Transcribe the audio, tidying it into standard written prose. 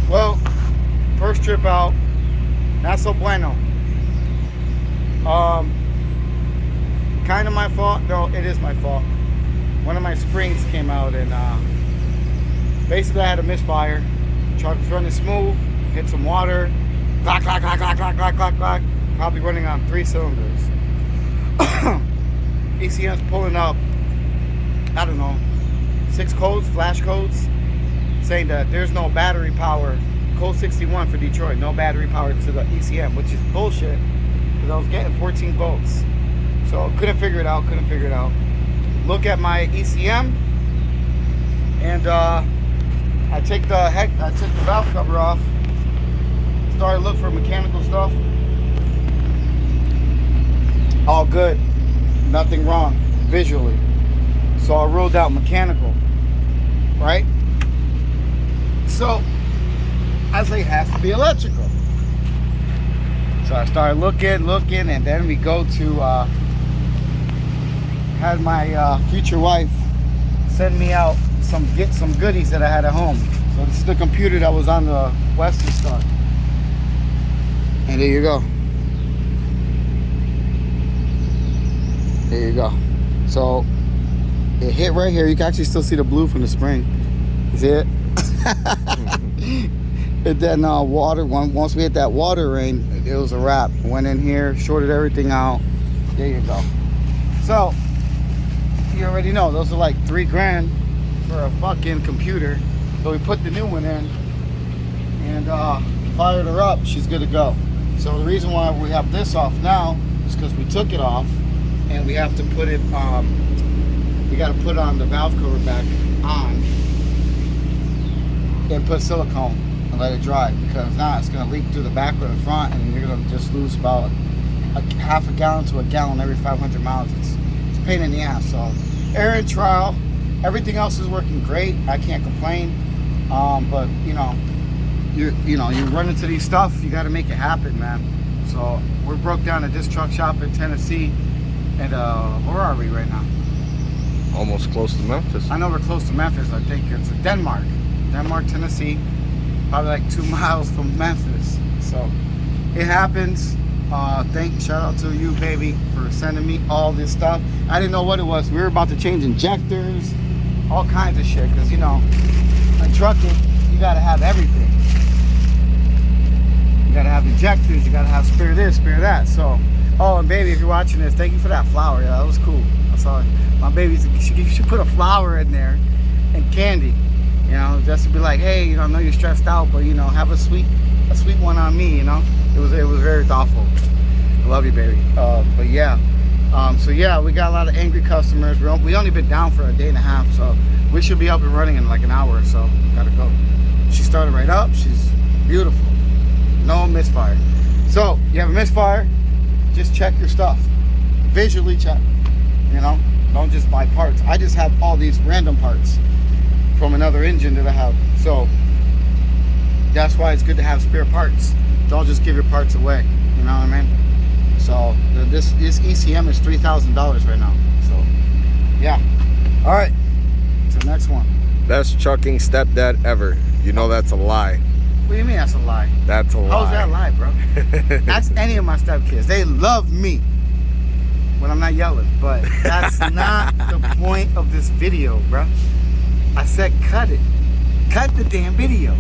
Well, first trip out, not so bueno. Kind of my fault. No, it is my fault. One of my springs came out and basically I had a misfire. Truck was running smooth, hit some water, clack, clack, clack, clack, clack, clack, clack, clack. Probably running on 3 cylinders. ECM's pulling up, I don't know, 6 codes, flash codes, saying that there's no battery power. Code 61 for Detroit, no battery power to the ECM, which is bullshit, because I was getting 14 volts. So couldn't figure it out. Look at my ECM, and I took the valve cover off. Started looking for mechanical stuff. All good, nothing wrong visually. So I ruled out mechanical, right? So I say it has to be electrical. So I started looking, and then we go to had my future wife send me out some goodies that I had at home. So this is the computer that was on the Western Star, and there you go. There you go. So it hit right here. You can actually still see the blue from the spring. You see it? And then once we hit that water rain, it was a wrap. Went in here, shorted everything out. There you go. So you already know those are like $3 grand for a fucking computer. So we put the new one in and fired her up. She's good to go. So the reason why we have this off now is because we took it off, and we have to put it. We got to put on the valve cover back on and put silicone and let it dry, because now it's going to leak through the back or the front, and you're going to just lose about half a gallon to a gallon every 500 miles. It's a pain in the ass. So air and trial, everything else is working great. I can't complain. But you run into these stuff, you got to make it happen, man. So we're broke down at this truck shop in Tennessee, and where are we right now? Almost close to Memphis. I know we're close to Memphis. I think it's Denmark, Tennessee, probably like 2 miles from Memphis. So it happens. Shout out to you, baby, for sending me all this stuff. I didn't know what it was. We were about to change injectors, all kinds of shit, because in trucking you gotta have everything. You gotta have injectors, you gotta have spare this, spare that. So, oh, and baby, if you're watching this, thank you for that flower. Yeah, that was cool. I saw it. My baby, you should put a flower in there and candy, just to be like, hey, I know you're stressed out, but have a sweet one on me. It was very thoughtful. I love you, baby. But yeah, so yeah, we got a lot of angry customers. We only been down for a day and a half, so we should be up and running in like an hour or so. Gotta go. She started right up. She's beautiful. No misfire. So you have a misfire, just check your stuff. Visually check. Don't just buy parts. I just have all these random parts from another engine that I have. So that's why it's good to have spare parts. Don't just give your parts away. You know what I mean? So this ECM is $3,000 right now. So yeah. All right. To the next one. Best trucking stepdad ever. You know that's a lie. What do you mean that's a lie? That's a lie. How's that a lie, bro? That's any of my stepkids. They love me when I'm not yelling, but that's not the point of this video, bro. I said cut it. Cut the damn video.